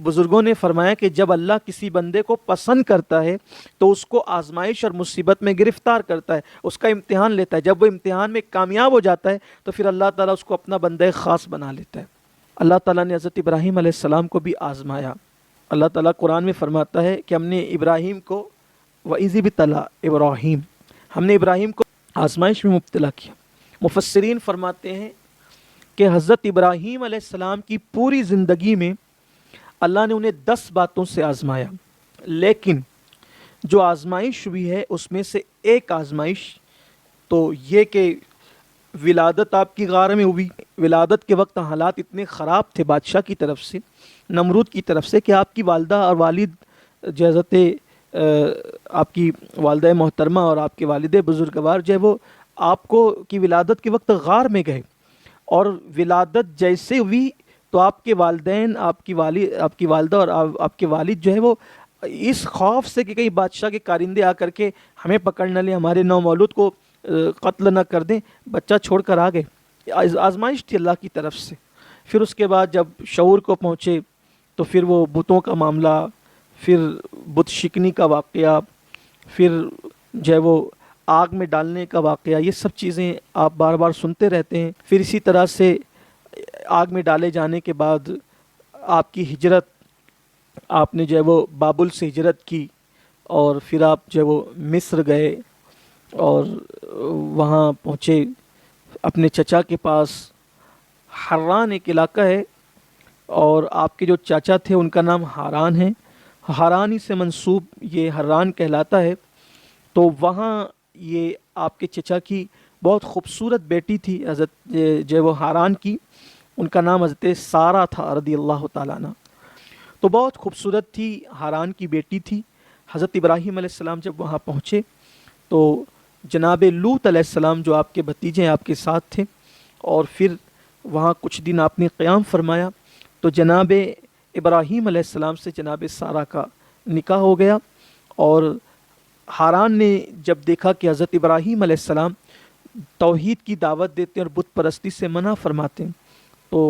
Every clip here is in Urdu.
بزرگوں نے فرمایا کہ جب اللہ کسی بندے کو پسند کرتا ہے تو اس کو آزمائش اور مصیبت میں گرفتار کرتا ہے، اس کا امتحان لیتا ہے. جب وہ امتحان میں کامیاب ہو جاتا ہے تو پھر اللہ تعالیٰ اس کو اپنا بندہ خاص بنا لیتا ہے. اللہ تعالیٰ نے حضرت ابراہیم علیہ السلام کو بھی آزمایا. اللہ تعالیٰ قرآن میں فرماتا ہے کہ ہم نے ابراہیم کو وَإِذِ ابْتَلَىٰ ابراہیم، ہم نے ابراہیم کو آزمائش میں مبتلا کیا. مفسرین فرماتے ہیں کہ حضرت ابراہیم علیہ السلام کی پوری زندگی میں اللہ نے انہیں 10 باتوں سے آزمایا، لیکن جو آزمائش ہوئی ہے اس میں سے ایک آزمائش تو یہ کہ ولادت آپ کی غار میں ہوئی. ولادت کے وقت حالات اتنے خراب تھے بادشاہ کی طرف سے، نمرود کی طرف سے، کہ آپ کی والدہ اور والد جو حضرت آپ کی والدہ محترمہ اور آپ کے والد بزرگوار جو ہے وہ آپ کو کی ولادت کے وقت غار میں گئے. اور ولادت جیسے ہوئی تو آپ کے والدین، آپ کی والدہ اور آپ کے والد جو ہے وہ اس خوف سے کہ کہیں بادشاہ کے کارندے آ کر کے ہمیں پکڑ نہ لیں، ہمارے نومولود کو قتل نہ کر دیں، بچہ چھوڑ کر آ گئے. آزمائش تھی اللہ کی طرف سے. پھر اس کے بعد جب شعور کو پہنچے تو پھر وہ بتوں کا معاملہ، پھر بت شکنی کا واقعہ، پھر جو ہے وہ آگ میں ڈالنے کا واقعہ، یہ سب چیزیں آپ بار بار سنتے رہتے ہیں. پھر اسی طرح سے آگ میں ڈالے جانے کے بعد آپ کی ہجرت، آپ نے جو ہے وہ بابل سے ہجرت کی اور پھر آپ جو ہے وہ مصر گئے اور وہاں پہنچے اپنے چچا کے پاس. حران ایک علاقہ ہے اور آپ کے جو چاچا تھے ان کا نام حاران ہے، حارانی سے منسوب یہ حران کہلاتا ہے. تو وہاں یہ آپ کے چچا کی بہت خوبصورت بیٹی تھی حضرت جو ہے وہ حاران کی، ان کا نام حضرت سارہ تھا رضی اللہ تعالیٰ عنہ. تو بہت خوبصورت تھی، حاران کی بیٹی تھی. حضرت ابراہیم علیہ السلام جب وہاں پہنچے تو جناب لوط علیہ السلام جو آپ کے بھتیجے ہیں آپ کے ساتھ تھے، اور پھر وہاں کچھ دن آپ نے قیام فرمایا. تو جناب ابراہیم علیہ السلام سے جناب سارہ کا نکاح ہو گیا. اور حاران نے جب دیکھا کہ حضرت ابراہیم علیہ السلام توحید کی دعوت دیتے ہیں اور بت پرستی سے منع فرماتے ہیں تو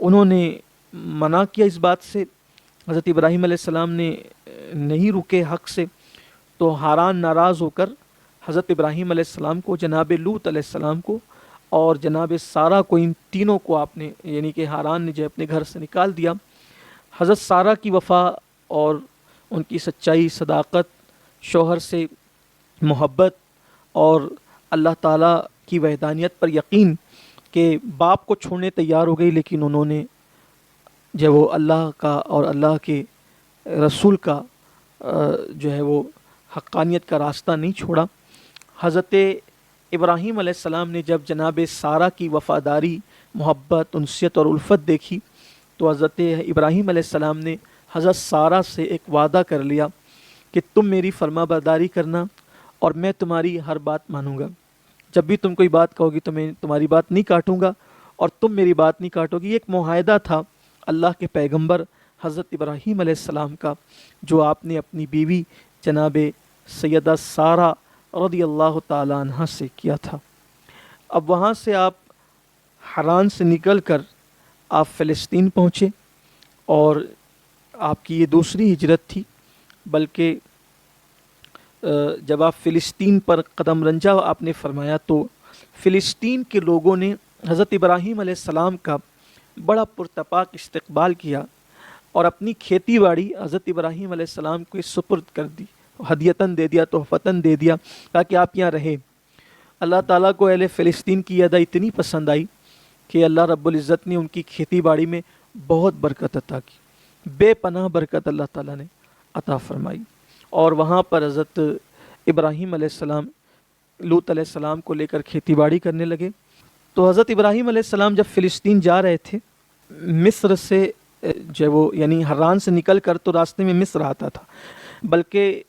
انہوں نے منع کیا اس بات سے. حضرت ابراہیم علیہ السلام نے نہیں رکے حق سے. تو حاران ناراض ہو کر حضرت ابراہیم علیہ السلام کو، جناب لوط علیہ السلام کو اور جناب سارہ کو، ان تینوں کو آپ نے یعنی کہ حاران نے جو اپنے گھر سے نکال دیا. حضرت سارہ کی وفا اور ان کی سچائی، صداقت، شوہر سے محبت اور اللہ تعالیٰ کی وحدانیت پر یقین کہ باپ کو چھوڑنے تیار ہو گئی، لیکن انہوں نے جو وہ اللہ کا اور اللہ کے رسول کا جو ہے وہ حقانیت کا راستہ نہیں چھوڑا. حضرت ابراہیم علیہ السلام نے جب جناب سارہ کی وفاداری، محبت، انسیت اور الفت دیکھی تو حضرت ابراہیم علیہ السلام نے حضرت سارہ سے ایک وعدہ کر لیا کہ تم میری فرما برداری کرنا اور میں تمہاری ہر بات مانوں گا. جب بھی تم کوئی بات کہو گی تو میں تمہاری بات نہیں کاٹوں گا اور تم میری بات نہیں کاٹو گی. ایک معاہدہ تھا اللہ کے پیغمبر حضرت ابراہیم علیہ السلام کا جو آپ نے اپنی بیوی جناب سیدہ سارہ رضی اللہ تعالیٰ عنہ سے کیا تھا. اب وہاں سے آپ حران سے نکل کر آپ فلسطین پہنچے اور آپ کی یہ دوسری ہجرت تھی. بلکہ جب آپ فلسطین پر قدم رنجہ آپ نے فرمایا تو فلسطین کے لوگوں نے حضرت ابراہیم علیہ السلام کا بڑا پرتپاک استقبال کیا اور اپنی کھیتی باڑی حضرت ابراہیم علیہ السلام کو سپرد کر دی، ہدیتاً دے دیا، تحفتاً دے دیا تاکہ آپ یہاں رہیں. اللہ تعالیٰ کو اہل فلسطین کی ادا اتنی پسند آئی کہ اللہ رب العزت نے ان کی کھیتی باڑی میں بہت برکت عطا کی، بے پناہ برکت اللہ تعالیٰ نے عطا فرمائی. اور وہاں پر حضرت ابراہیم علیہ السلام لوط علیہ السلام کو لے کر کھیتی باڑی کرنے لگے. تو حضرت ابراہیم علیہ السلام جب فلسطین جا رہے تھے، مصر سے جو وہ یعنی حران سے نکل کر تو راستے میں مصر آتا تھا، بلکہ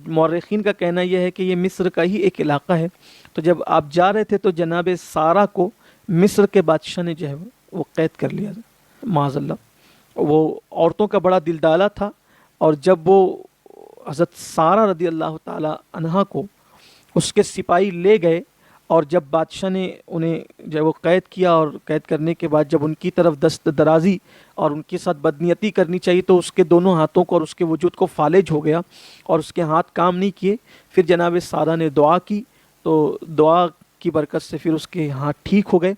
مورخین کا کہنا یہ ہے کہ یہ مصر کا ہی ایک علاقہ ہے. تو جب آپ جا رہے تھے تو جناب سارہ کو مصر کے بادشاہ نے جو ہے وہ قید کر لیا معاذ اللہ. وہ عورتوں کا بڑا دل ڈالا تھا اور جب وہ حضرت سارہ رضی اللہ تعالی عنہا کو اس کے سپاہی لے گئے اور جب بادشاہ نے انہیں جو وہ قید کیا، اور قید کرنے کے بعد جب ان کی طرف دست درازی اور ان کے ساتھ بدنیتی کرنی چاہیے تو اس کے دونوں ہاتھوں کو اور اس کے وجود کو فالج ہو گیا اور اس کے ہاتھ کام نہیں کیے. پھر جناب سارہ نے دعا کی تو دعا کی برکت سے پھر اس کے ہاتھ ٹھیک ہو گئے.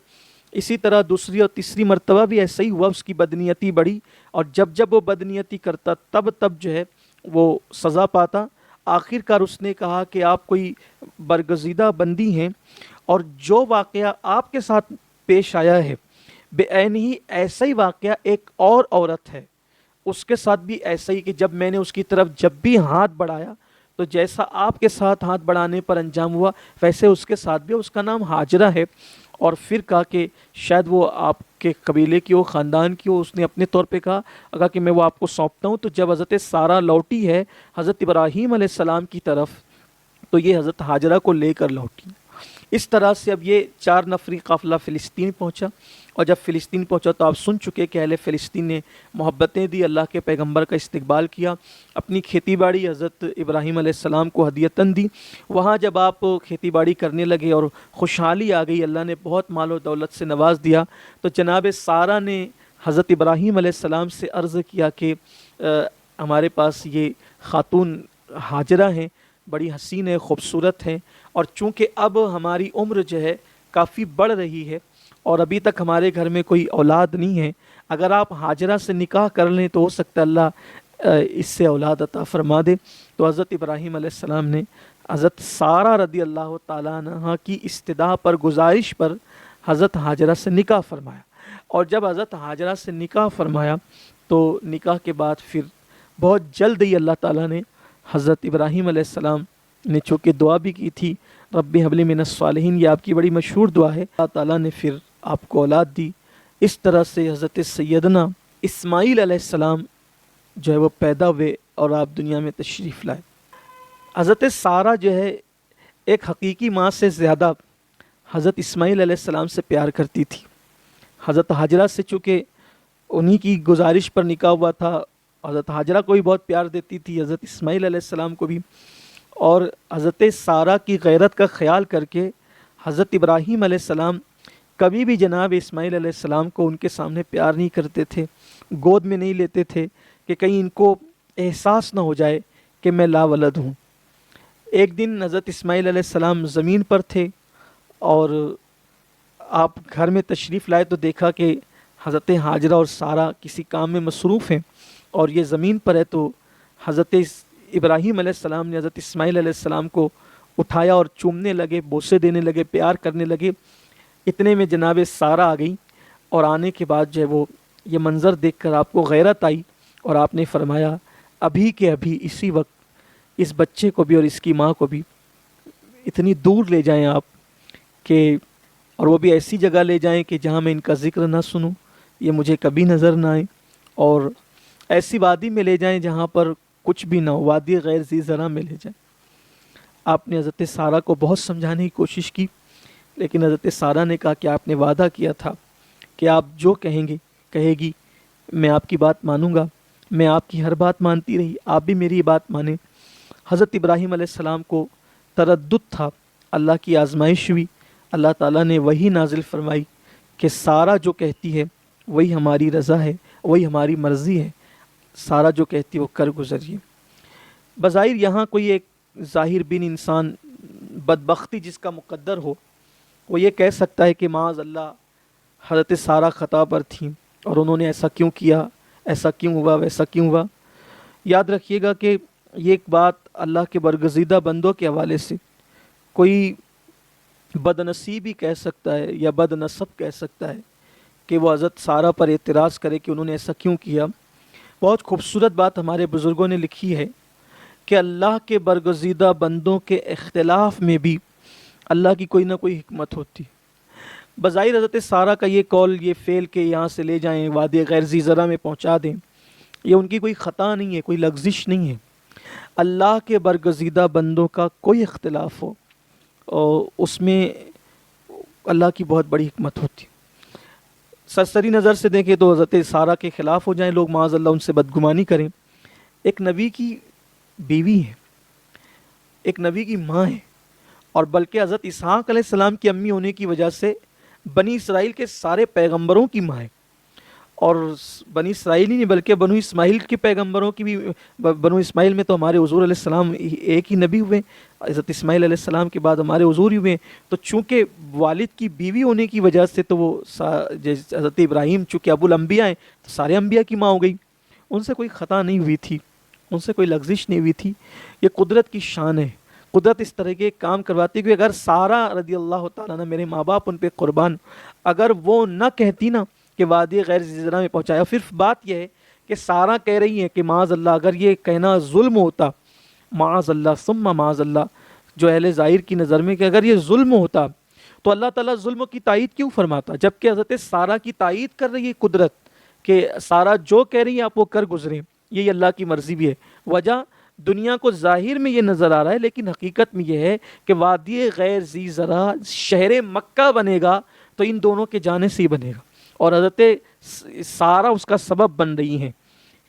اسی طرح دوسری اور تیسری مرتبہ بھی ایسا ہی ہوا، اس کی بدنیتی بڑھی اور جب وہ بدنیتی کرتا تب جو ہے وہ سزا پاتا. آخر کار اس نے کہا کہ آپ کوئی برگزیدہ بندی ہیں اور جو واقعہ آپ کے ساتھ پیش آیا ہے بے عین ہی ایسا ہی واقعہ ایک اور عورت ہے، اس کے ساتھ بھی ایسا ہی کہ جب میں نے اس کی طرف جب بھی ہاتھ بڑھایا تو جیسا آپ کے ساتھ ہاتھ بڑھانے پر انجام ہوا ویسے اس کے ساتھ بھی، اس کا نام ہاجرہ ہے. اور پھر کہا کہ شاید وہ آپ کے قبیلے کی ہو، خاندان کی ہو. اس نے اپنے طور پہ کہا کہ میں وہ آپ کو سونپتا ہوں. تو جب حضرت سارہ لوٹی ہے حضرت ابراہیم علیہ السلام کی طرف تو یہ حضرت ہاجرہ کو لے کر لوٹی. اس طرح سے اب یہ 4 نفری قافلہ فلسطین پہنچا، اور جب فلسطین پہنچا تو آپ سن چکے کہ اہل فلسطین نے محبتیں دی، اللہ کے پیغمبر کا استقبال کیا، اپنی کھیتی باڑی حضرت ابراہیم علیہ السلام کو ہدیتاً دی. وہاں جب آپ کھیتی باڑی کرنے لگے اور خوشحالی آ گئی، اللہ نے بہت مال و دولت سے نواز دیا، تو جناب سارہ نے حضرت ابراہیم علیہ السلام سے عرض کیا کہ ہمارے پاس یہ خاتون ہاجرہ ہیں، بڑی حسین ہے، خوبصورت ہیں، اور چونکہ اب ہماری عمر جو ہے کافی بڑھ رہی ہے اور ابھی تک ہمارے گھر میں کوئی اولاد نہیں ہے، اگر آپ ہاجرہ سے نکاح کر لیں تو ہو سکتا ہے اللہ اس سے اولاد عطا فرما دے. تو حضرت ابراہیم علیہ السلام نے حضرت سارہ رضی اللہ تعالیٰ عنہ کی استدعا پر، گزارش پر حضرت ہاجرہ سے نکاح فرمایا. اور جب حضرت ہاجرہ سے نکاح فرمایا تو نکاح کے بعد پھر بہت جلد ہی اللہ تعالیٰ نے حضرت ابراہیم علیہ السلام نے چونکہ دعا بھی کی تھی رب حب لی من الصالحین، یہ آپ کی بڑی مشہور دعا ہے، اللہ تعالیٰ نے پھر آپ کو اولاد دی. اس طرح سے حضرت سیدنا اسماعیل علیہ السلام جو ہے وہ پیدا ہوئے اور آپ دنیا میں تشریف لائے. حضرت سارہ جو ہے ایک حقیقی ماں سے زیادہ حضرت اسماعیل علیہ السلام سے پیار کرتی تھی. حضرت ہاجرہ سے چونکہ انہی کی گزارش پر نکاح ہوا تھا، حضرت ہاجرہ کو بھی بہت پیار دیتی تھی، حضرت اسماعیل علیہ السلام کو بھی. اور حضرت سارہ کی غیرت کا خیال کر کے حضرت ابراہیم علیہ السلام کبھی بھی جناب اسماعیل علیہ السلام کو ان کے سامنے پیار نہیں کرتے تھے، گود میں نہیں لیتے تھے کہ کہیں ان کو احساس نہ ہو جائے کہ میں لا ولد ہوں. ایک دن حضرت اسماعیل علیہ السلام زمین پر تھے اور آپ گھر میں تشریف لائے تو دیکھا کہ حضرت ہاجرہ اور سارہ کسی کام میں مصروف ہیں اور یہ زمین پر ہے. تو حضرت ابراہیم علیہ السلام نے حضرت اسماعیل علیہ السلام کو اٹھایا اور چومنے لگے، بوسے دینے لگے، پیار کرنے لگے. اتنے میں جناب سارہ آ گئی اور آنے کے بعد جو ہے وہ یہ منظر دیکھ کر آپ کو غیرت آئی اور آپ نے فرمایا ابھی کے ابھی اسی وقت اس بچے کو بھی اور اس کی ماں کو بھی اتنی دور لے جائیں آپ کہ، اور وہ بھی ایسی جگہ لے جائیں کہ جہاں میں ان کا ذکر نہ سنوں، یہ مجھے کبھی نظر نہ آئے، اور ایسی وادی میں لے جائیں جہاں پر کچھ بھی نہ ہو، وادی غیر ذی زرع میں لے جائیں. آپ نے حضرت سارہ کو بہت سمجھانے کی کوشش کی لیکن حضرت سارہ نے کہا کہ آپ نے وعدہ کیا تھا کہ آپ جو کہے گی میں آپ کی بات مانوں گا. میں آپ کی ہر بات مانتی رہی، آپ بھی میری بات مانیں. حضرت ابراہیم علیہ السلام کو تردد تھا، اللہ کی آزمائش ہوئی، اللہ تعالیٰ نے وہی نازل فرمائی کہ سارہ جو کہتی ہے وہی ہماری رضا ہے، وہی ہماری مرضی ہے، سارہ جو کہتی ہے وہ کر گزریے. بظاہر یہاں کوئی ایک ظاہر بین انسان بدبختی جس کا مقدر ہو وہ یہ کہہ سکتا ہے کہ معاذ اللہ حضرت سارہ خطا پر تھیں اور انہوں نے ایسا کیوں کیا، ایسا کیوں ہوا، ویسا کیوں ہوا. یاد رکھیے گا کہ یہ ایک بات اللہ کے برگزیدہ بندوں کے حوالے سے کوئی بد نصیبی کہہ سکتا ہے یا بد نصب کہہ سکتا ہے کہ وہ حضرت سارہ پر اعتراض کرے کہ انہوں نے ایسا کیوں کیا. بہت خوبصورت بات ہمارے بزرگوں نے لکھی ہے کہ اللہ کے برگزیدہ بندوں کے اختلاف میں بھی اللہ کی کوئی نہ کوئی حکمت ہوتی. بظاہر حضرت سارہ کا یہ قول، یہ فعل کہ یہاں سے لے جائیں وادی غیر ذی زرع میں پہنچا دیں، یہ ان کی کوئی خطا نہیں ہے، کوئی لغزش نہیں ہے. اللہ کے برگزیدہ بندوں کا کوئی اختلاف ہو اور اس میں اللہ کی بہت بڑی حکمت ہوتی. سرسری نظر سے دیکھیں تو حضرت سارہ کے خلاف ہو جائیں لوگ، معاذ اللہ ان سے بدگمانی کریں. ایک نبی کی بیوی ہے، ایک نبی کی ماں ہے، اور بلکہ حضرت اسحاق علیہ السلام کی امی ہونے کی وجہ سے بنی اسرائیل کے سارے پیغمبروں کی ماں ہے، اور بنی اسرائیل ہی نہیں بلکہ بنو اسماعیل کے پیغمبروں کی بھی، بنو اسماعیل میں تو ہمارے حضور علیہ السلام ایک ہی نبی ہوئے، حضرت اسماعیل علیہ السلام کے بعد ہمارے حضور ہی ہوئے، تو چونکہ والد کی بیوی ہونے کی وجہ سے تو وہ حضرت ابراہیم چونکہ ابو الانبیاء ہیں تو سارے انبیاء کی ماں ہو گئی، ان سے کوئی خطا نہیں ہوئی تھی، ان سے کوئی لغزش نہیں ہوئی تھی۔ یہ قدرت کی شان ہے، قدرت اس طرح کے کام کرواتی ہے کہ اگر سارہ رضی اللہ تعالیٰ عنہ، میرے ماں باپ ان پہ قربان، اگر وہ نہ کہتی نا کہ وادی غیر ذی زرع میں پہنچایا، پھر بات یہ ہے کہ سارہ کہہ رہی ہیں کہ معاذ اللہ، اگر یہ کہنا ظلم ہوتا، معاذ اللہ ثم معاذ اللہ، جو اہل ظاہر کی نظر میں کہ اگر یہ ظلم ہوتا تو اللہ تعالیٰ ظلم کی تائید کیوں فرماتا، جبکہ حضرت سارہ کی تائید کر رہی ہے قدرت کہ سارہ جو کہہ رہی ہے آپ وہ کر گزریں، یہ اللہ کی مرضی بھی ہے۔ وجہ دنیا کو ظاہر میں یہ نظر آ رہا ہے، لیکن حقیقت میں یہ ہے کہ وادی غیر ذی زرع شہر مکہ بنے گا تو ان دونوں کے جانے سے ہی بنے گا، اور حضرت سارہ اس کا سبب بن رہی ہیں۔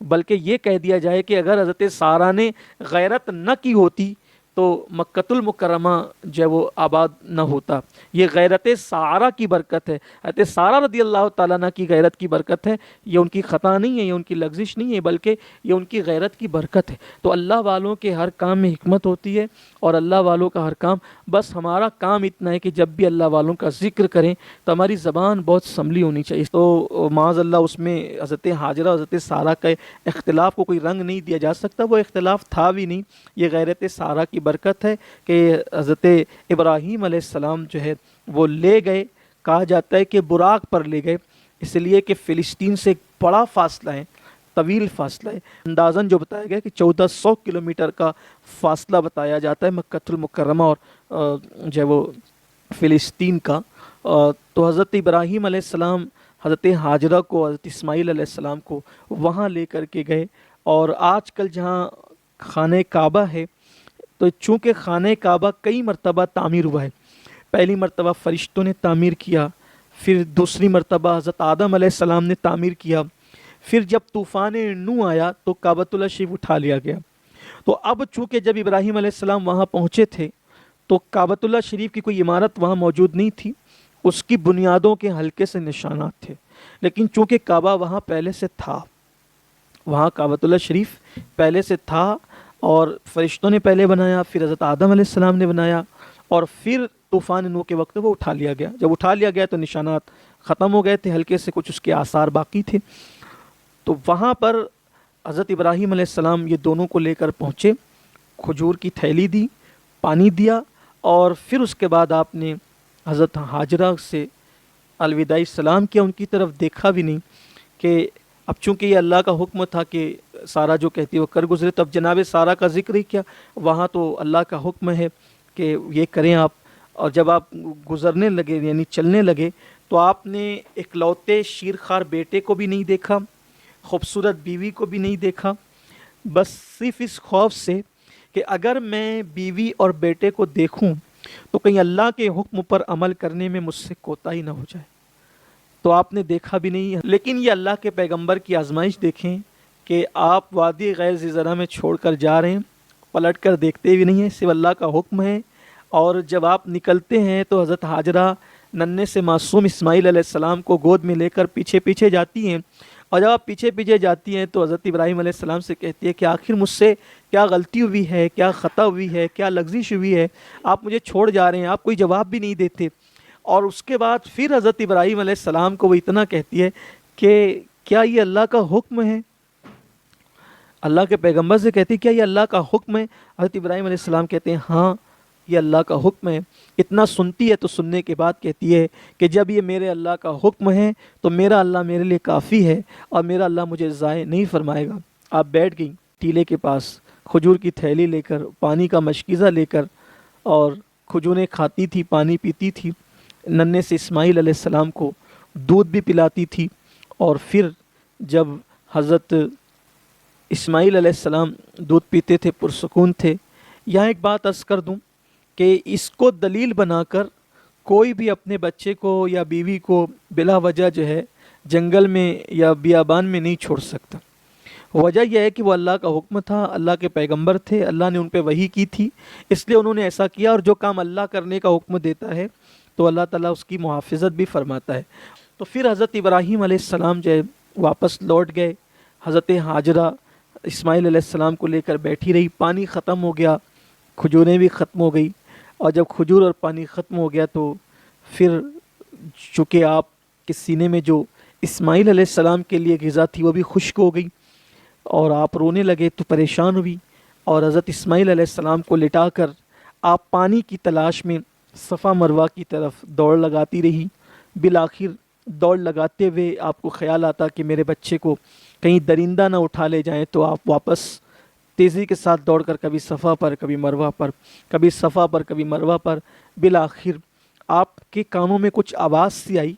بلکہ یہ کہہ دیا جائے کہ اگر حضرت سارہ نے غیرت نہ کی ہوتی تو مکۃ المکرمہ جو ہے وہ آباد نہ ہوتا۔ یہ غیرت سارہ کی برکت ہے، حضرت سارہ رضی اللہ تعالیٰ عنہ کی غیرت کی برکت ہے، یہ ان کی خطا نہیں ہے، یہ ان کی لغزش نہیں ہے، بلکہ یہ ان کی غیرت کی برکت ہے۔ تو اللہ والوں کے ہر کام میں حکمت ہوتی ہے، اور اللہ والوں کا ہر کام، بس ہمارا کام اتنا ہے کہ جب بھی اللہ والوں کا ذکر کریں تو ہماری زبان بہت سنبھلی ہونی چاہیے۔ تو معاذ اللہ اس میں حضرت حاجرہ حضرت سارہ کے اختلاف کو کوئی رنگ نہیں دیا جا سکتا، وہ اختلاف تھا بھی نہیں، یہ غیرت سارہ کی برکت ہے کہ حضرت ابراہیم علیہ السلام جو ہے وہ لے گئے، کہا جاتا ہے کہ براق پر لے گئے، اس لیے کہ فلسطین سے ایک بڑا فاصلہ ہے، طویل فاصلہ ہے، اندازاً جو بتایا گیا کہ 1400 کلومیٹر کا فاصلہ بتایا جاتا ہے مکۃ المکرمہ اور جو ہے وہ فلسطین کا۔ تو حضرت ابراہیم علیہ السلام حضرت حاجرہ کو، حضرت اسماعیل علیہ السلام کو وہاں لے کر کے گئے، اور آج کل جہاں خانہ کعبہ ہے، تو چونکہ خانہ کعبہ کئی مرتبہ تعمیر ہوا ہے، پہلی مرتبہ فرشتوں نے تعمیر کیا، پھر دوسری مرتبہ حضرت آدم علیہ السلام نے تعمیر کیا، پھر جب طوفان نوح آیا تو کعبۃ اللہ شریف اٹھا لیا گیا۔ تو اب چونکہ جب ابراہیم علیہ السلام وہاں پہنچے تھے تو کعبۃ اللہ شریف کی کوئی عمارت وہاں موجود نہیں تھی، اس کی بنیادوں کے ہلکے سے نشانات تھے، لیکن چونکہ کعبہ وہاں پہلے سے تھا، وہاں کعبۃ اللہ شریف پہلے سے تھا، اور فرشتوں نے پہلے بنایا، پھر حضرت آدم علیہ السلام نے بنایا، اور پھر طوفان نوح کے وقت وہ اٹھا لیا گیا۔ جب اٹھا لیا گیا تو نشانات ختم ہو گئے تھے، ہلکے سے کچھ اس کے آثار باقی تھے۔ تو وہاں پر حضرت ابراہیم علیہ السلام یہ دونوں کو لے کر پہنچے، کھجور کی تھیلی دی، پانی دیا، اور پھر اس کے بعد آپ نے حضرت حاجرہ سے الوداعی سلام کیا، ان کی طرف دیکھا بھی نہیں، کہ اب چونکہ یہ اللہ کا حکم تھا کہ سارہ جو کہتی ہے وہ کر گزرے، تو اب جناب سارہ کا ذکر ہی کیا، وہاں تو اللہ کا حکم ہے کہ یہ کریں آپ۔ اور جب آپ گزرنے لگے یعنی چلنے لگے تو آپ نے اکلوتے شیرخوار بیٹے کو بھی نہیں دیکھا، خوبصورت بیوی کو بھی نہیں دیکھا، بس صرف اس خوف سے کہ اگر میں بیوی اور بیٹے کو دیکھوں تو کہیں اللہ کے حکم پر عمل کرنے میں مجھ سے کوتاہی نہ ہو جائے، تو آپ نے دیکھا بھی نہیں۔ لیکن یہ اللہ کے پیغمبر کی آزمائش دیکھیں کہ آپ وادی غیر ذی زرع میں چھوڑ کر جا رہے ہیں، پلٹ کر دیکھتے بھی نہیں ہیں، صرف اللہ کا حکم ہے، اور جب آپ نکلتے ہیں تو حضرت حاجرہ ننھے سے معصوم اسماعیل علیہ السلام کو گود میں لے کر پیچھے پیچھے جاتی ہیں، اور جب آپ پیچھے پیچھے جاتی ہیں تو حضرت ابراہیم علیہ السلام سے کہتی ہے کہ آخر مجھ سے کیا غلطی ہوئی ہے، کیا خطا ہوئی ہے، کیا لغزش ہوئی ہے، آپ مجھے چھوڑ جا رہے ہیں، آپ کوئی جواب بھی نہیں دیتے۔ اور اس کے بعد پھر حضرت ابراہیم علیہ السلام کو وہ اتنا کہتی ہے کہ کیا یہ اللہ کا حکم ہے، اللہ کے پیغمبر سے کہتی ہے کیا یہ اللہ کا حکم ہے؟ حضرت ابراہیم علیہ السلام کہتے ہیں ہاں یہ اللہ کا حکم ہے۔ اتنا سنتی ہے تو سننے کے بعد کہتی ہے کہ جب یہ میرے اللہ کا حکم ہے تو میرا اللہ میرے لیے کافی ہے، اور میرا اللہ مجھے ضائع نہیں فرمائے گا۔ آپ بیٹھ گئیں ٹیلے کے پاس، کھجور کی تھیلی لے کر، پانی کا مشکیزہ لے کر، اور کھجوریں کھاتی تھی، پانی پیتی تھی، ننھے سے اسماعیل علیہ السلام کو دودھ بھی پلاتی تھی، اور پھر جب حضرت اسماعیل علیہ السلام دودھ پیتے تھے پرسکون تھے۔ یہاں ایک بات عرض کر دوں کہ اس کو دلیل بنا کر کوئی بھی اپنے بچے کو یا بیوی کو بلا وجہ جو ہے جنگل میں یا بیابان میں نہیں چھوڑ سکتا۔ وجہ یہ ہے کہ وہ اللہ کا حکم تھا، اللہ کے پیغمبر تھے، اللہ نے ان پہ وحی کی تھی، اس لیے انہوں نے ایسا کیا، اور جو کام اللہ کرنے کا حکم دیتا ہے تو اللہ تعالیٰ اس کی محافظت بھی فرماتا ہے۔ تو پھر حضرت ابراہیم علیہ السلام جو ہے واپس لوٹ گئے، حضرت ہاجرہ اسماعیل علیہ السلام کو لے کر بیٹھی رہی، پانی ختم ہو گیا، کھجوریں بھی ختم ہو گئی، اور جب کھجور اور پانی ختم ہو گیا تو پھر چونکہ آپ کے سینے میں جو اسماعیل علیہ السلام کے لیے غذا تھی وہ بھی خشک ہو گئی، اور آپ رونے لگے تو پریشان ہوئی، اور حضرت اسماعیل علیہ السلام کو لٹا کر آپ پانی کی تلاش میں صفا مروہ کی طرف دوڑ لگاتی رہی۔ بالآخر دوڑ لگاتے ہوئے آپ کو خیال آتا کہ میرے بچے کو کہیں درندہ نہ اٹھا لے جائیں، تو آپ واپس تیزی کے ساتھ دوڑ کر کبھی صفا پر، کبھی مروہ پر، کبھی صفا پر، کبھی مروہ پر، بالآخر آپ کے کانوں میں کچھ آواز سی آئی،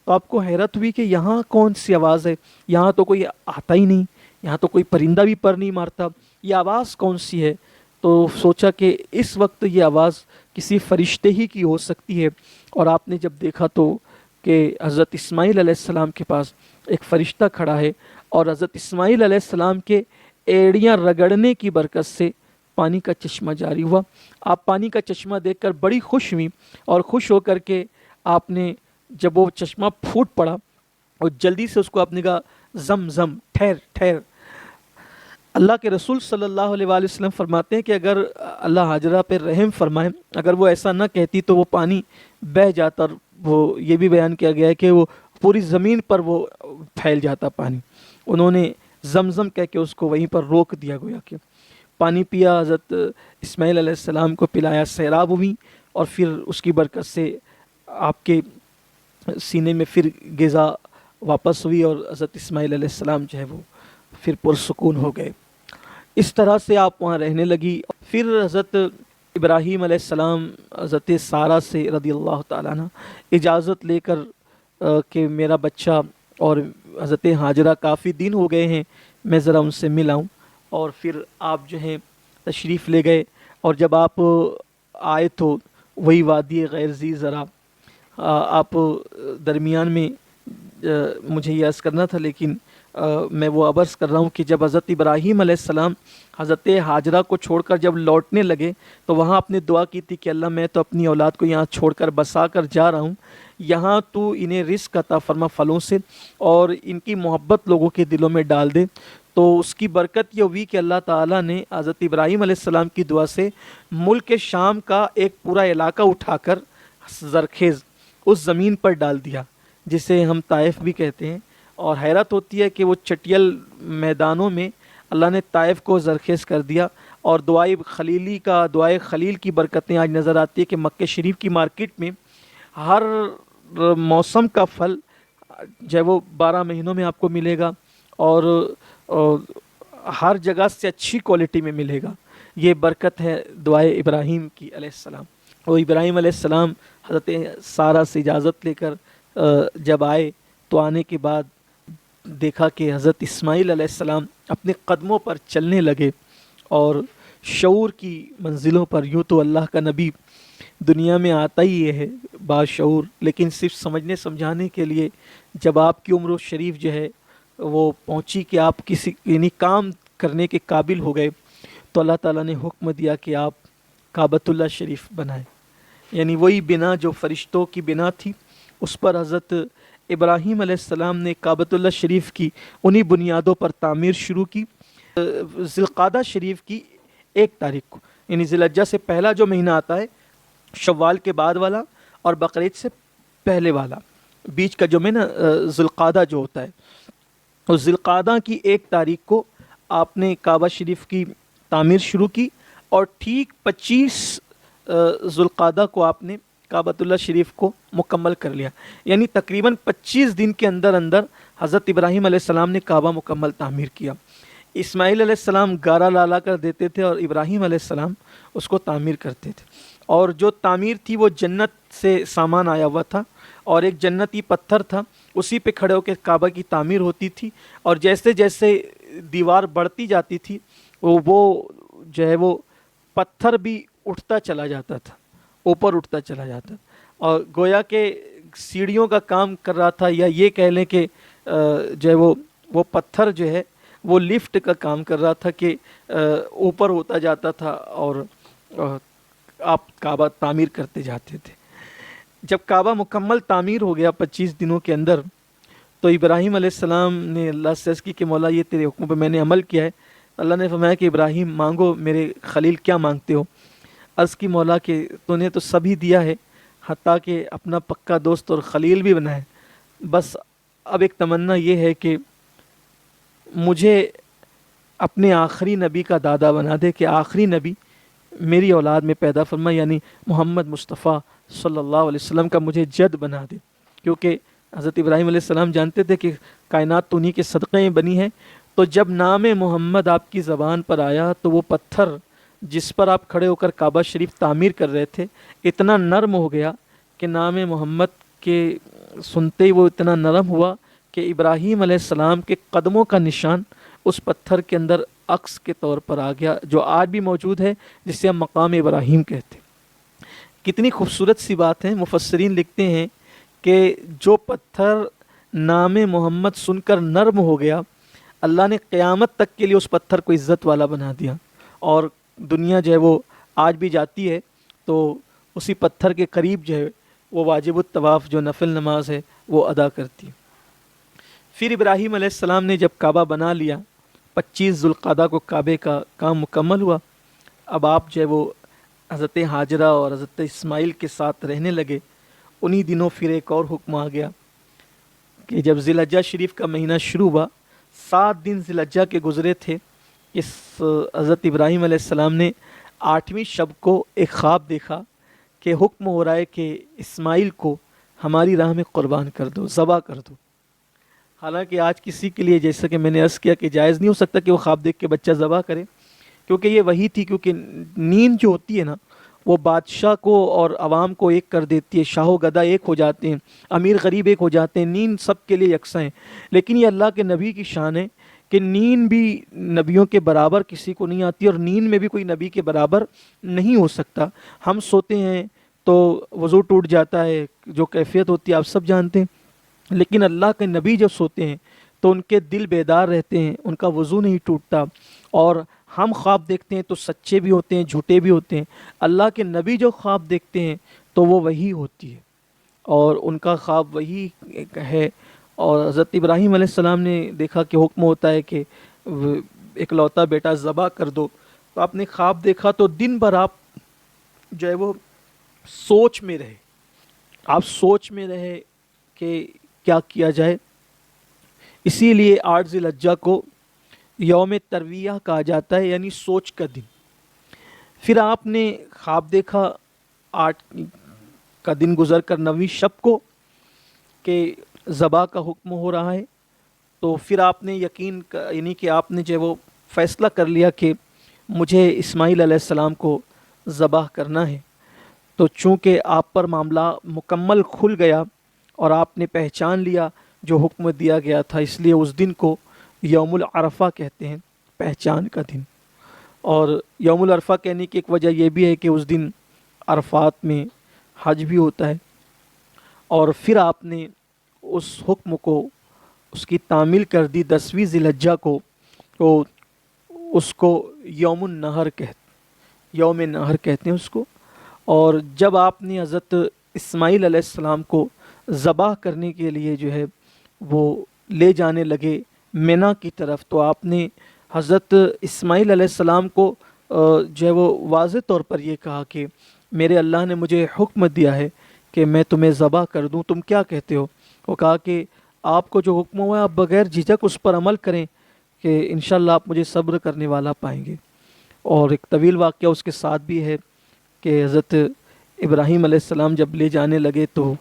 تو آپ کو حیرت ہوئی کہ یہاں کون سی آواز ہے، یہاں تو کوئی آتا ہی نہیں، یہاں تو کوئی پرندہ بھی پر نہیں مارتا، یہ آواز کون سی ہے؟ تو سوچا کہ اس وقت یہ آواز کسی فرشتے ہی کی ہو سکتی ہے، اور آپ نے جب دیکھا تو کہ حضرت اسماعیل علیہ السلام کے پاس ایک فرشتہ کھڑا ہے، اور حضرت اسماعیل علیہ السلام کے ایڑیاں رگڑنے کی برکت سے پانی کا چشمہ جاری ہوا۔ آپ پانی کا چشمہ دیکھ کر بڑی خوش ہوئی، اور خوش ہو کر کے آپ نے جب وہ چشمہ پھوٹ پڑا اور جلدی سے اس کو آپ نے کہا زم زم، ٹھہر ٹھہر۔ اللہ کے رسول صلی اللہ علیہ وآلہ وسلم فرماتے ہیں کہ اگر اللہ ہاجرہ پہ رحم فرمائے، اگر وہ ایسا نہ کہتی تو وہ پانی بہہ جاتا، اور وہ یہ بھی بیان کیا گیا ہے کہ وہ پوری زمین پر وہ پھیل جاتا پانی۔ انہوں نے زمزم کہہ کے اس کو وہیں پر روک دیا، گویا کہ پانی پیا، حضرت اسماعیل علیہ السلام کو پلایا، سیراب ہوئی، اور پھر اس کی برکت سے آپ کے سینے میں پھر غذا واپس ہوئی، اور حضرت اسماعیل علیہ السلام جو ہے وہ پھر پرسکون ہو گئے۔ اس طرح سے آپ وہاں رہنے لگی۔ پھر حضرت ابراہیم علیہ السلام حضرت سارہ سے رضی اللہ تعالیٰ عنہ اجازت لے کر کہ میرا بچہ اور حضرت ہاجرہ کافی دن ہو گئے ہیں، میں ذرا ان سے مل آؤں، اور پھر آپ جو ہیں تشریف لے گئے، اور جب آپ آئے تو وہی وادی غیر ذی زرع، آپ درمیان میں مجھے یہ عرض کرنا تھا، لیکن میں وہ عرض کر رہا ہوں کہ جب حضرت ابراہیم علیہ السلام حضرت ہاجرہ کو چھوڑ کر جب لوٹنے لگے تو وہاں آپ نے دعا کی تھی کہ اللہ میں تو اپنی اولاد کو یہاں چھوڑ کر بسا کر جا رہا ہوں، یہاں تو انہیں رزق عطا فرما پھلوں سے، اور ان کی محبت لوگوں کے دلوں میں ڈال دے۔ تو اس کی برکت یہ ہوئی کہ اللہ تعالیٰ نے حضرت ابراہیم علیہ السلام کی دعا سے ملک شام کا ایک پورا علاقہ اٹھا کر زرخیز اس زمین پر ڈال دیا جسے ہم طائف بھی کہتے ہیں، اور حیرت ہوتی ہے کہ وہ چٹیل میدانوں میں اللہ نے طائف کو زرخیز کر دیا، اور دعائے خلیل کی برکتیں آج نظر آتی ہے کہ مکہ شریف کی مارکیٹ میں ہر موسم کا پھل جو ہے وہ 12 مہینوں میں آپ کو ملے گا، اور ہر جگہ سے اچھی کوالٹی میں ملے گا۔ یہ برکت ہے دعائے ابراہیم کی علیہ السلام۔ اور ابراہیم علیہ السلام حضرت سارہ سے اجازت لے کر جب آئے تو آنے کے بعد دیکھا کہ حضرت اسماعیل علیہ السلام اپنے قدموں پر چلنے لگے، اور شعور کی منزلوں پر، یوں تو اللہ کا نبی دنیا میں آتا ہی یہ ہے باشعور، لیکن صرف سمجھنے سمجھانے کے لیے جب آپ کی عمر شریف جو ہے وہ پہنچی کہ آپ کسی یعنی کام کرنے کے قابل ہو گئے، تو اللہ تعالیٰ نے حکم دیا کہ آپ کعبۃ اللہ شریف بنائیں، یعنی وہی بنا جو فرشتوں کی بنا تھی، اس پر حضرت ابراہیم علیہ السلام نے کعبۃ اللہ شریف کی انہی بنیادوں پر تعمیر شروع کی۔ ذی القعدہ شریف کی 1 تاریخ کو، یعنی ذی الحجہ سے پہلا جو مہینہ آتا ہے، شوال کے بعد والا اور بقرعید سے پہلے والا، بیچ کا جو مہینہ ذی القعدہ جو ہوتا ہے، تو ذی القعدہ کی 1 تاریخ کو آپ نے کعبہ شریف کی تعمیر شروع کی، اور ٹھیک 25 ذی القعدہ کو آپ نے کعبۃ اللہ شریف کو مکمل کر لیا، یعنی تقریباً 25 دن کے اندر اندر حضرت ابراہیم علیہ السلام نے کعبہ مکمل تعمیر کیا۔ اسماعیل علیہ السلام گارا لالا کر دیتے تھے، اور ابراہیم علیہ السلام اس کو تعمیر کرتے تھے، اور جو تعمیر تھی وہ جنت سے سامان آیا ہوا تھا، اور ایک جنتی پتھر تھا، اسی پہ کھڑے ہو کے کعبہ کی تعمیر ہوتی تھی، اور جیسے جیسے دیوار بڑھتی جاتی تھی وہ جو ہے وہ پتھر بھی اٹھتا چلا جاتا تھا، اوپر اٹھتا چلا جاتا، اور گویا کہ سیڑھیوں کا کام کر رہا تھا، یا یہ کہہ لیں کہ جو ہے وہ پتھر جو ہے وہ لفٹ کا کام کر رہا تھا کہ اوپر ہوتا جاتا تھا اور آپ کعبہ تعمیر کرتے جاتے تھے۔ جب کعبہ مکمل تعمیر ہو گیا 25 دنوں کے اندر، تو ابراہیم علیہ السلام نے اللہ سے عرض کی کہ مولا یہ تیرے حکم پہ میں نے عمل کیا ہے۔ اللہ نے فرمایا کہ ابراہیم مانگو میرے خلیل کیا مانگتے ہو؟ عرض کی مولا کہ تو نے تو سبھی دیا ہے، حتیٰ کہ اپنا پکا دوست اور خلیل بھی بنا ہے، بس اب ایک تمنا یہ ہے کہ مجھے اپنے آخری نبی کا دادا بنا دے، کہ آخری نبی میری اولاد میں پیدا فرما، یعنی محمد مصطفیٰ صلی اللہ علیہ وسلم کا مجھے جد بنا دے، کیونکہ حضرت ابراہیم علیہ السلام جانتے تھے کہ کائنات تو انہی کے صدقے میں بنی ہے۔ تو جب نام محمد آپ کی زبان پر آیا تو وہ پتھر جس پر آپ کھڑے ہو کر کعبہ شریف تعمیر کر رہے تھے اتنا نرم ہو گیا کہ نام محمد کے سنتے ہی وہ اتنا نرم ہوا کہ ابراہیم علیہ السلام کے قدموں کا نشان اس پتھر کے اندر عکس کے طور پر آ گیا، جو آج بھی موجود ہے، جسے ہم مقام ابراہیم کہتے ہیں۔ کتنی خوبصورت سی بات ہے۔ مفسرین لکھتے ہیں کہ جو پتھر نام محمد سن کر نرم ہو گیا، اللہ نے قیامت تک کے لیے اس پتھر کو عزت والا بنا دیا، اور دنیا جو ہے وہ آج بھی جاتی ہے تو اسی پتھر کے قریب جو ہے وہ واجب الطواف جو نفل نماز ہے وہ ادا کرتی ہے۔ پھر ابراہیم علیہ السلام نے جب کعبہ بنا لیا، 25 ذوالقعدہ کو کعبے کا کام مکمل ہوا، اب آپ جو ہے وہ حضرت ہاجرہ اور حضرت اسماعیل کے ساتھ رہنے لگے۔ انہی دنوں پھر ایک اور حکم آ گیا کہ جب ذی الحجہ شریف کا مہینہ شروع ہوا، 7 دن ذی الحجہ کے گزرے تھے، اس حضرت ابراہیم علیہ السلام نے 8ویں شب کو ایک خواب دیکھا کہ حکم ہو رہا ہے کہ اسماعیل کو ہماری راہ میں قربان کر دو، ذبح کر دو۔ حالانکہ آج کسی کے لیے، جیسا کہ میں نے عرض کیا، کہ جائز نہیں ہو سکتا کہ وہ خواب دیکھ کے بچہ ذبح کرے، کیونکہ یہ وہی تھی، کیونکہ نیند جو ہوتی ہے نا وہ بادشاہ کو اور عوام کو ایک کر دیتی ہے، شاہ و گدا ایک ہو جاتے ہیں، امیر غریب ایک ہو جاتے ہیں، نیند سب کے لیے یکساں ہے۔ لیکن یہ اللہ کے نبی کی شان ہے کہ نیند بھی نبیوں کے برابر کسی کو نہیں آتی، اور نیند میں بھی کوئی نبی کے برابر نہیں ہو سکتا۔ ہم سوتے ہیں تو وضو ٹوٹ جاتا ہے، جو کیفیت ہوتی ہے آپ سب جانتے ہیں، لیکن اللہ کے نبی جب سوتے ہیں تو ان کے دل بیدار رہتے ہیں، ان کا وضو نہیں ٹوٹتا، اور ہم خواب دیکھتے ہیں تو سچے بھی ہوتے ہیں، جھوٹے بھی ہوتے ہیں۔ اللہ کے نبی جو خواب دیکھتے ہیں تو وہ وہی ہوتی ہے، اور ان کا خواب وہی ہے۔ اور حضرت ابراہیم علیہ السلام نے دیکھا کہ حکم ہوتا ہے کہ اکلوتا بیٹا ذبح کر دو، تو آپ نے خواب دیکھا تو دن بھر آپ جو ہے وہ سوچ میں رہے، آپ سوچ میں رہے کہ کیا کیا جائے۔ اسی لیے 8 ذی الحجہ کو یوم ترویہ کہا جاتا ہے، یعنی سوچ کا دن۔ پھر آپ نے خواب دیکھا 8 کا دن گزر کر 9ویں شب کو کہ ذبح کا حکم ہو رہا ہے، تو پھر آپ نے یعنی کہ آپ نے جو وہ فیصلہ کر لیا کہ مجھے اسماعیل علیہ السلام کو ذبح کرنا ہے۔ تو چونکہ آپ پر معاملہ مکمل کھل گیا اور آپ نے پہچان لیا جو حکم دیا گیا تھا، اس لیے اس دن کو یوم العرفہ کہتے ہیں، پہچان کا دن۔ اور یوم العرفہ کہنے کی ایک وجہ یہ بھی ہے کہ اس دن عرفات میں حج بھی ہوتا ہے۔ اور پھر آپ نے اس حکم کو، اس کی تعمیل کر دی 10ویں ذی الحجہ کو، تو اس کو یوم النحر یوم نحر کہتے ہیں اس کو۔ اور جب آپ نے حضرت اسماعیل علیہ السلام کو ذبح کرنے کے لیے جو ہے وہ لے جانے لگے مینا کی طرف، تو آپ نے حضرت اسماعیل علیہ السلام کو جو ہے وہ واضح طور پر یہ کہا کہ میرے اللہ نے مجھے حکم دیا ہے کہ میں تمہیں ذبح کر دوں، تم کیا کہتے ہو؟ وہ کہا کہ آپ کو جو حکم ہوا ہے آپ بغیر جھجک اس پر عمل کریں کہ انشاءاللہ آپ مجھے صبر کرنے والا پائیں گے۔ اور ایک طویل واقعہ اس کے ساتھ بھی ہے کہ حضرت ابراہیم علیہ السلام جب لے جانے لگے تو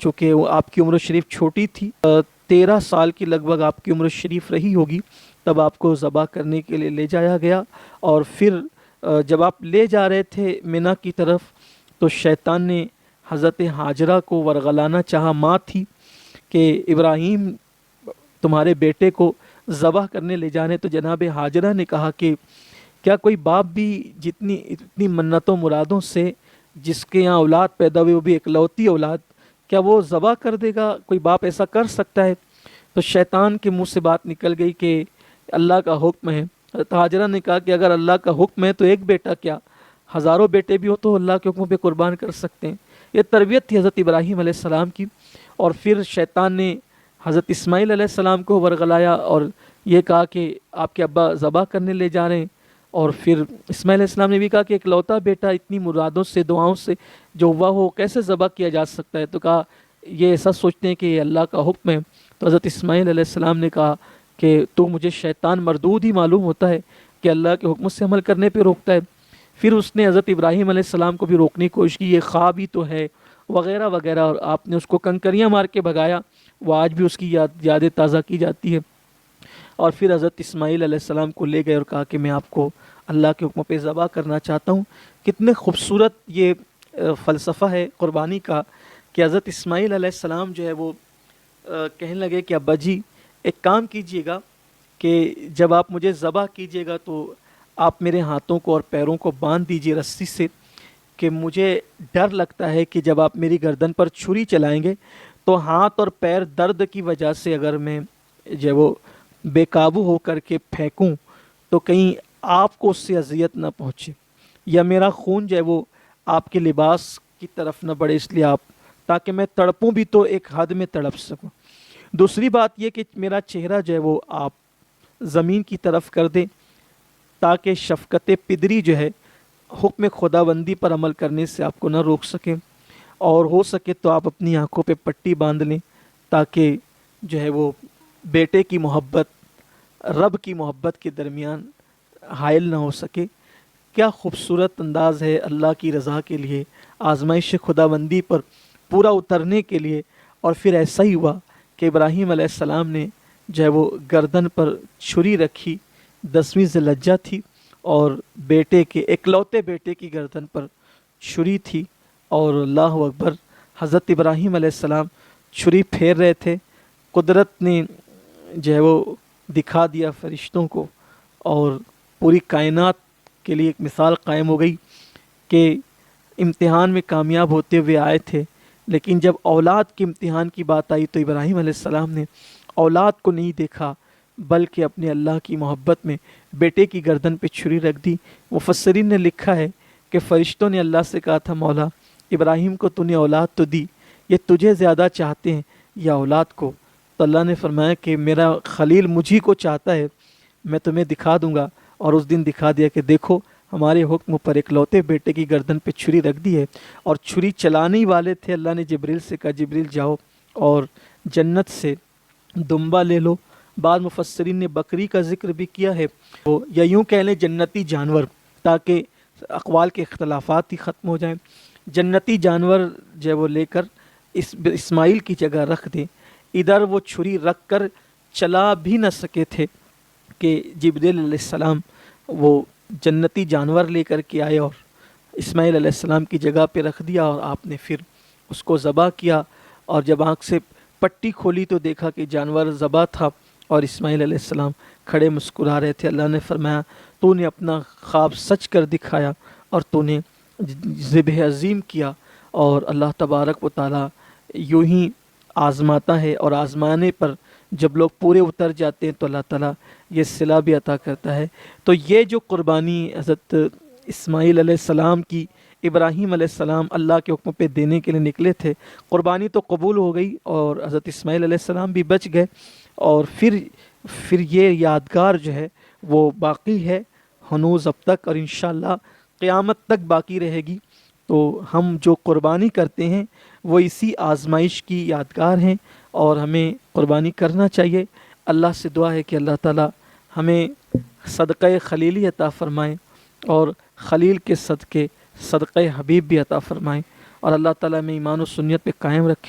چونکہ وہ آپ کی عمر شریف چھوٹی تھی، 13 سال کی لگ بھگ آپ کی عمر شریف رہی ہوگی، تب آپ کو ذبح کرنے کے لیے لے جایا گیا۔ اور پھر جب آپ لے جا رہے تھے مینا کی طرف تو شیطان نے حضرت ہاجرہ کو ورغلانا چاہا، ماں تھی، کہ ابراہیم تمہارے بیٹے کو ذبح کرنے لے جانے۔ تو جناب ہاجرہ نے کہا کہ کیا کوئی باپ بھی اتنی منتوں مرادوں سے جس کے یہاں اولاد پیدا ہوئی، وہ بھی اکلوتی اولاد، کیا وہ ذبح کر دے گا؟ کوئی باپ ایسا کر سکتا ہے؟ تو شیطان کے منہ سے بات نکل گئی کہ اللہ کا حکم ہے۔ حضرت ہاجرہ نے کہا کہ اگر اللہ کا حکم ہے تو ایک بیٹا کیا، ہزاروں بیٹے بھی ہو تو اللہ کے حکم پہ قربان کر سکتے ہیں۔ یہ تربیت تھی حضرت ابراہیم علیہ السلام کی۔ اور پھر شیطان نے حضرت اسماعیل علیہ السلام کو ورغلایا اور یہ کہا کہ آپ کے ابا ذبح کرنے لے جا رہے ہیں۔ اور پھر اسماعیل علیہ السلام نے بھی کہا کہ ایک لوتا بیٹا اتنی مرادوں سے دعاؤں سے جو ہوا ہو کیسے ذبح کیا جا سکتا ہے، تو کہا یہ ایسا سوچتے ہیں کہ یہ اللہ کا حکم ہے۔ تو حضرت اسماعیل علیہ السلام نے کہا کہ تو مجھے شیطان مردود ہی معلوم ہوتا ہے کہ اللہ کے حکم سے عمل کرنے پہ روکتا ہے۔ پھر اس نے حضرت ابراہیم علیہ السلام کو بھی روکنے کی کوشش کی، یہ خواب ہی تو ہے وغیرہ وغیرہ، اور آپ نے اس کو کنکریاں مار کے بھگایا۔ وہ آج بھی اس کی یادیں تازہ کی جاتی ہے۔ اور پھر حضرت اسماعیل علیہ السلام کو لے گئے اور کہا کہ میں آپ کو اللہ کے حکم پہ ذبح کرنا چاہتا ہوں۔ کتنے خوبصورت یہ فلسفہ ہے قربانی کا کہ حضرت اسماعیل علیہ السلام جو ہے وہ کہنے لگے کہ ابا جی ایک کام کیجئے گا کہ جب آپ مجھے ذبح کیجئے گا تو آپ میرے ہاتھوں کو اور پیروں کو باندھ دیجئے رسی سے، کہ مجھے ڈر لگتا ہے کہ جب آپ میری گردن پر چھری چلائیں گے تو ہاتھ اور پیر درد کی وجہ سے اگر میں جو وہ بے قابو ہو کر کے پھینکوں تو کہیں آپ کو اس سے اذیت نہ پہنچے، یا میرا خون جو ہے وہ آپ کے لباس کی طرف نہ بڑھے، اس لیے آپ تاکہ میں تڑپوں بھی تو ایک حد میں تڑپ سکوں۔ دوسری بات یہ کہ میرا چہرہ جو ہے وہ آپ زمین کی طرف کر دیں تاکہ شفقت پدری جو ہے حکم خداوندی پر عمل کرنے سے آپ کو نہ روک سکیں، اور ہو سکے تو آپ اپنی آنکھوں پہ پٹی باندھ لیں تاکہ جو ہے وہ بیٹے کی محبت رب کی محبت کے درمیان حائل نہ ہو سکے۔ کیا خوبصورت انداز ہے اللہ کی رضا کے لیے، آزمائش خداوندی پر پورا اترنے کے لیے۔ اور پھر ایسا ہی ہوا کہ ابراہیم علیہ السلام نے جو ہے وہ گردن پر چھری رکھی، 10ویں ذی الحجہ تھی، اور بیٹے کے اکلوتے بیٹے کی گردن پر چھری تھی، اور اللہ اکبر، حضرت ابراہیم علیہ السلام چھری پھیر رہے تھے، قدرت نے جو ہے وہ دکھا دیا فرشتوں کو، اور پوری کائنات کے لیے ایک مثال قائم ہو گئی کہ امتحان میں کامیاب ہوتے ہوئے آئے تھے، لیکن جب اولاد کے امتحان کی بات آئی تو ابراہیم علیہ السلام نے اولاد کو نہیں دیکھا بلکہ اپنے اللہ کی محبت میں بیٹے کی گردن پہ چھری رکھ دی۔ مفسرین نے لکھا ہے کہ فرشتوں نے اللہ سے کہا تھا، مولا ابراہیم کو تو نے اولاد تو دی، یہ تجھے زیادہ چاہتے ہیں یا اولاد کو؟ تو اللہ نے فرمایا کہ میرا خلیل مجھی کو چاہتا ہے، میں تمہیں دکھا دوں گا۔ اور اس دن دکھا دیا کہ دیکھو ہمارے حکم پر اکلوتے بیٹے کی گردن پہ چھری رکھ دی ہے، اور چھری چلانے ہی والے تھے، اللہ نے جبریل سے کہا جبریل جاؤ اور جنت سے دمبا لے لو۔ بعض مفسرین نے بکری کا ذکر بھی کیا ہے، یا یوں کہہ لیں جنتی جانور، تاکہ اقوال کے اختلافات ہی ختم ہو جائیں۔ جنتی جانور جو ہے وہ لے کر اسماعیل کی جگہ رکھ دیں۔ ادھر وہ چھری رکھ کر چلا بھی نہ سکے تھے کہ جبریل علیہ السلام وہ جنتی جانور لے کر کے آئے اور اسماعیل علیہ السلام کی جگہ پہ رکھ دیا، اور آپ نے پھر اس کو ذبح کیا۔ اور جب آنکھ سے پٹی کھولی تو دیکھا کہ جانور ذبح تھا اور اسماعیل علیہ السلام کھڑے مسکرا رہے تھے۔ اللہ نے فرمایا تو نے اپنا خواب سچ کر دکھایا اور تو نے ذبح عظیم کیا، اور اللہ تبارک و تعالیٰ یوں ہی آزماتا ہے، اور آزمانے پر جب لوگ پورے اتر جاتے ہیں تو اللہ تعالیٰ یہ صلہ بھی عطا کرتا ہے۔ تو یہ جو قربانی حضرت اسماعیل علیہ السلام کی، ابراہیم علیہ السلام اللہ کے حکم پہ دینے کے لیے نکلے تھے، قربانی تو قبول ہو گئی اور حضرت اسماعیل علیہ السلام بھی بچ گئے، اور پھر یہ یادگار جو ہے وہ باقی ہے ہنوز اب تک، اور انشاءاللہ قیامت تک باقی رہے گی۔ تو ہم جو قربانی کرتے ہیں وہ اسی آزمائش کی یادگار ہیں، اور ہمیں قربانی کرنا چاہیے۔ اللہ سے دعا ہے کہ اللہ تعالی ہمیں صدقہ خلیلی عطا فرمائیں، اور خلیل کے صدقے صدقہ حبیب بھی عطا فرمائیں، اور اللہ تعالی ہمیں ایمان و سنت پہ قائم رکھے۔